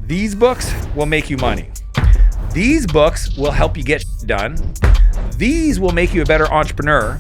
These books will make you money. These books will help you get done. These will make you a better entrepreneur.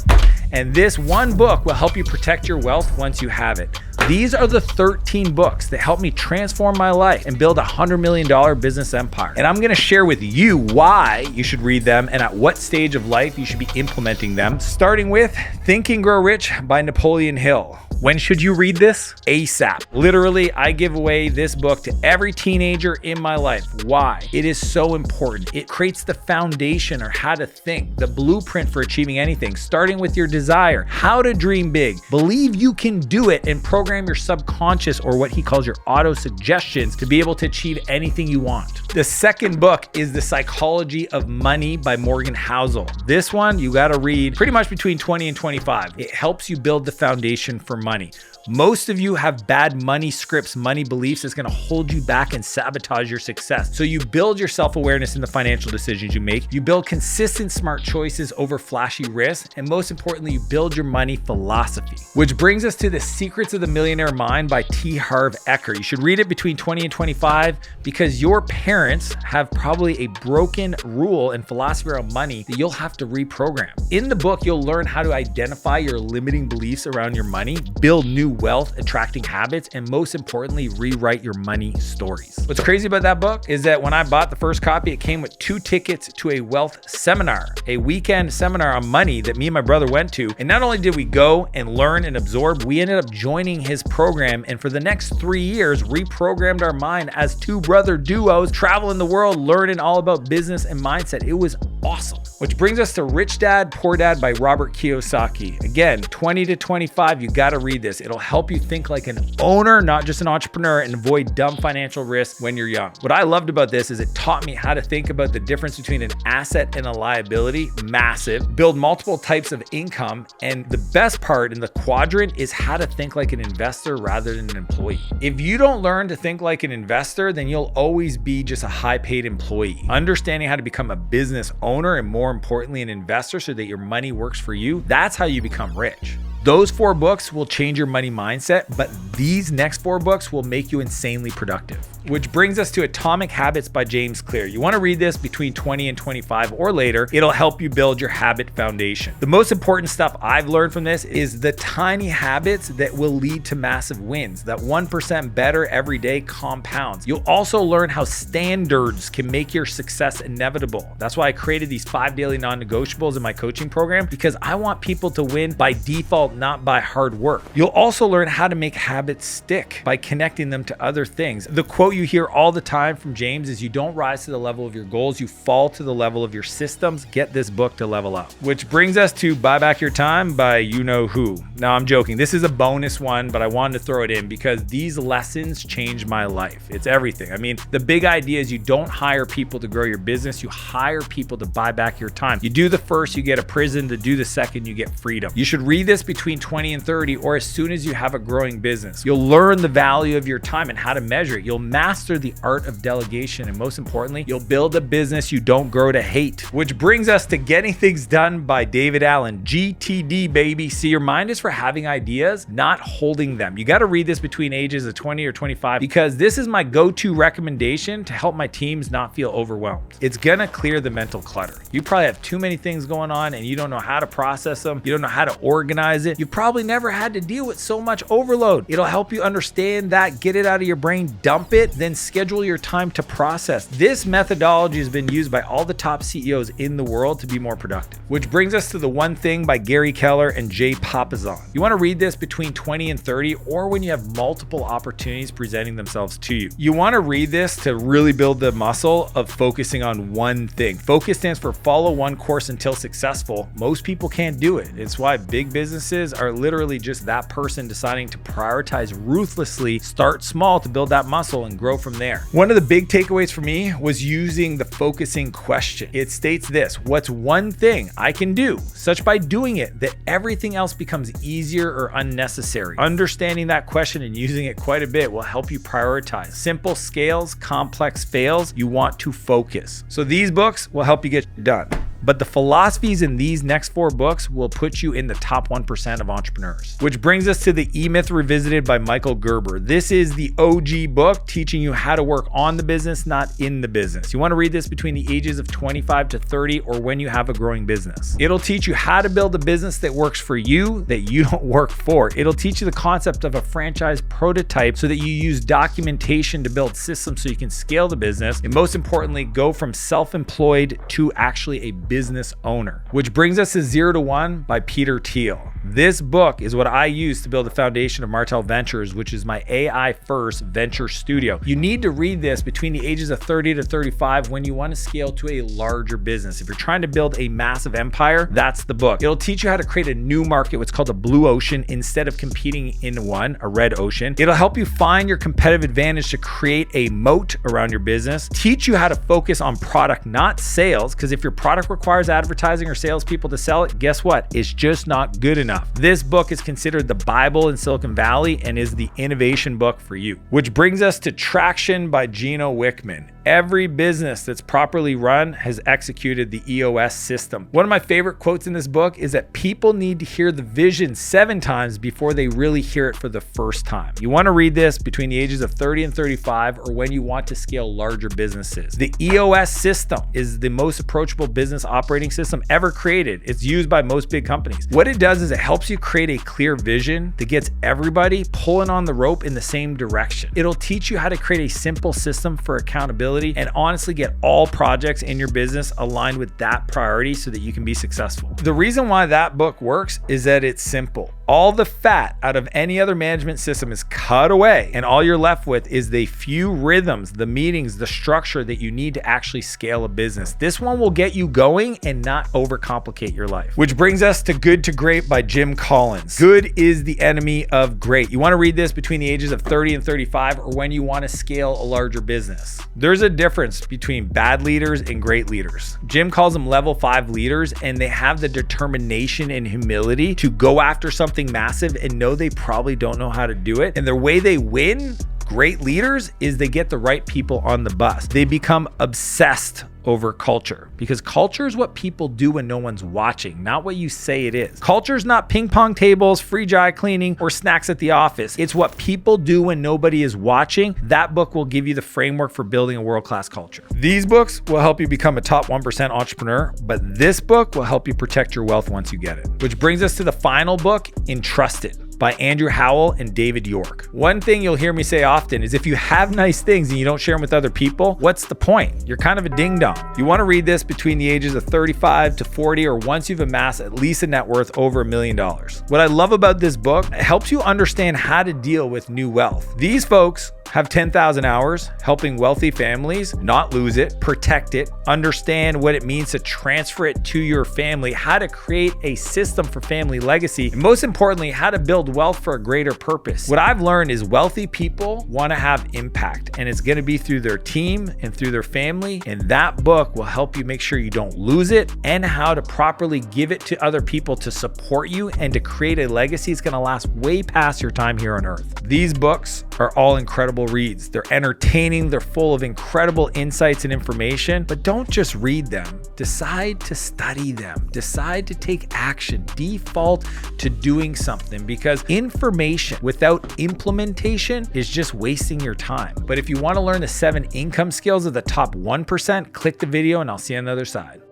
And this one book will help you protect your wealth once you have it. These are the 13 books that helped me transform my life and build a $100 million business empire. And I'm gonna share with you why you should read them and at what stage of life you should be implementing them, starting with Think and Grow Rich by Napoleon Hill. When should you read this? ASAP. Literally, I give away this book to every teenager in my life. Why? It is so important. It creates the foundation or how to think, the blueprint for achieving anything, starting with your desire, how to dream big, believe you can do it, and program your subconscious or what he calls your auto suggestions to be able to achieve anything you want. The second book is The Psychology of Money by Morgan Housel. This one you got to read pretty much between 20 and 25. It helps you build the foundation for money. Most of you have bad money scripts, money beliefs that's going to hold you back and sabotage your success. So you build your self-awareness in the financial decisions you make. You build consistent smart choices over flashy risks. And most importantly, you build your money philosophy. Which brings us to The Secrets of the Millionaire Mind by T. Harv Eker. You should read it between 20 and 25 because your parents have probably a broken rule and philosophy around money that you'll have to reprogram. In the book, you'll learn how to identify your limiting beliefs around your money, build new wealth attracting habits, and most importantly, rewrite your money stories. What's crazy about that book is that when I bought the first copy, it came with 2 tickets to a wealth seminar, a weekend seminar on money that me and my brother went to. And not only did we go and learn and absorb, we ended up joining his program. And for the next 3 years, reprogrammed our mind as 2 brother duos, traveling the world, learning all about business and mindset. It was awesome. Which brings us to Rich Dad, Poor Dad by Robert Kiyosaki. Again, 20 to 25, you got to read this. It'll help you think like an owner, not just an entrepreneur, and avoid dumb financial risks when you're young. What I loved about this is it taught me how to think about the difference between an asset and a liability, massive, build multiple types of income, and the best part in the quadrant is how to think like an investor rather than an employee. If you don't learn to think like an investor, then you'll always be just a high-paid employee. Understanding how to become a business owner and more importantly, an investor so that your money works for you, that's how you become rich. Those 4 books will change your money mindset, but these next 4 books will make you insanely productive. Which brings us to Atomic Habits by James Clear. You want to read this between 20 and 25 or later. It'll help you build your habit foundation. The most important stuff I've learned from this is the tiny habits that will lead to massive wins. That 1% better every day compounds. You'll also learn how standards can make your success inevitable. That's why I created these 5 daily non-negotiables in my coaching program, because I want people to win by default, not by hard work. You'll also learn how to make habits stick by connecting them to other things. The quote you hear all the time from James is, you don't rise to the level of your goals, you fall to the level of your systems. Get this book to level up. Which brings us to Buy Back Your Time by you know who. Now I'm joking. This is a bonus one, but I wanted to throw it in because these lessons changed my life. It's everything. I mean, the big idea is you don't hire people to grow your business. You hire people to buy back your time. You do the first, you get a prison. To do the second, you get freedom. You should read this between 20 and 30 or as soon as you have a growing business. You'll learn the value of your time and how to measure it. You'll master the art of delegation, and most importantly, you'll build a business you don't grow to hate. Which brings us to Getting Things Done by David Allen. GTD, baby. See, your mind is for having ideas, not holding them. You got to read this between ages of 20 or 25 because this is my go-to recommendation to help my teams not feel overwhelmed. It's gonna clear the mental clutter. You probably have too many things going on and you don't know how to process them. You don't know how to organize it. You probably never had to deal with so much overload. It'll help you understand that, get it out of your brain, dump it, then schedule your time to process. This methodology has been used by all the top CEOs in the world to be more productive. Which brings us to The One Thing by Gary Keller and Jay Papasan. You want to read this between 20 and 30 or when you have multiple opportunities presenting themselves to you. You want to read this to really build the muscle of focusing on one thing. Focus stands for follow one course until successful. Most people can't do it. It's why big businesses are literally just that person deciding to prioritize ruthlessly, start small to build that muscle and grow from there. One of the big takeaways for me was using the focusing question. It states this: what's one thing I can do such by doing it that everything else becomes easier or unnecessary? Understanding that question and using it quite a bit will help you prioritize. Simple scales, complex fails. You want to focus. So these books will help you get done. But the philosophies in these next 4 books will put you in the top 1% of entrepreneurs. Which brings us to the E-Myth Revisited by Michael Gerber. This is the OG book teaching you how to work on the business, not in the business. You want to read this between the ages of 25 to 30 or when you have a growing business. It'll teach you how to build a business that works for you, that you don't work for. It'll teach you the concept of a franchise prototype so that you use documentation to build systems so you can scale the business. And most importantly, go from self-employed to actually a business owner. Which brings us to 0 to 1 by Peter Thiel. This book is what I use to build the foundation of Martel Ventures, which is my AI first venture studio. You need to read this between the ages of 30 to 35 when you want to scale to a larger business. If you're trying to build a massive empire, that's the book. It'll teach you how to create a new market, what's called a blue ocean, instead of competing in one, a red ocean. It'll help you find your competitive advantage to create a moat around your business, teach you how to focus on product, not sales, because if your product requires advertising or salespeople to sell it, guess what? It's just not good enough. This book is considered the Bible in Silicon Valley and is the innovation book for you. Which brings us to Traction by Gino Wickman. Every business that's properly run has executed the EOS system. One of my favorite quotes in this book is that people need to hear the vision 7 times before they really hear it for the first time. You want to read this between the ages of 30 and 35 or when you want to scale larger businesses. The EOS system is the most approachable business operating system ever created. It's used by most big companies. What it does is it helps you create a clear vision that gets everybody pulling on the rope in the same direction. It'll teach you how to create a simple system for accountability and honestly get all projects in your business aligned with that priority so that you can be successful. The reason why that book works is that it's simple. All the fat out of any other management system is cut away, and all you're left with is the few rhythms, the meetings, the structure that you need to actually scale a business. This one will get you going and not overcomplicate your life. Which brings us to Good to Great by Jim Collins. Good is the enemy of great. You want to read this between the ages of 30 and 35 or when you want to scale a larger business. There's a difference between bad leaders and great leaders. Jim calls them level 5 leaders, and they have the determination and humility to go after something massive and know they probably don't know how to do it. And the way they win great leaders is they get the right people on the bus. They become obsessed over culture, because culture is what people do when no one's watching, not what you say it is. Culture is not ping pong tables, free dry cleaning, or snacks at the office. It's what people do when nobody is watching. That book will give you the framework for building a world-class culture. These books will help you become a top 1% entrepreneur, but this book will help you protect your wealth once you get it. Which brings us to the final book, Entrusted by Andrew Howell and David York. One thing you'll hear me say often is if you have nice things and you don't share them with other people, what's the point? You're kind of a ding dong. You want to read this between the ages of 35 to 40 or once you've amassed at least a net worth over $1 million. What I love about this book, it helps you understand how to deal with new wealth. These folks have 10,000 hours helping wealthy families not lose it, protect it, understand what it means to transfer it to your family, how to create a system for family legacy, and most importantly, how to build wealth for a greater purpose. What I've learned is wealthy people want to have impact, and it's going to be through their team and through their family. And that book will help you make sure you don't lose it and how to properly give it to other people to support you and to create a legacy that's going to last way past your time here on earth. These books are all incredible reads. They're entertaining, they're full of incredible insights and information, but don't just read them. Decide to study them. Decide to take action. Default to doing something, because information without implementation is just wasting your time. But if you want to learn the 7 income skills of the top 1%, click the video and I'll see you on the other side.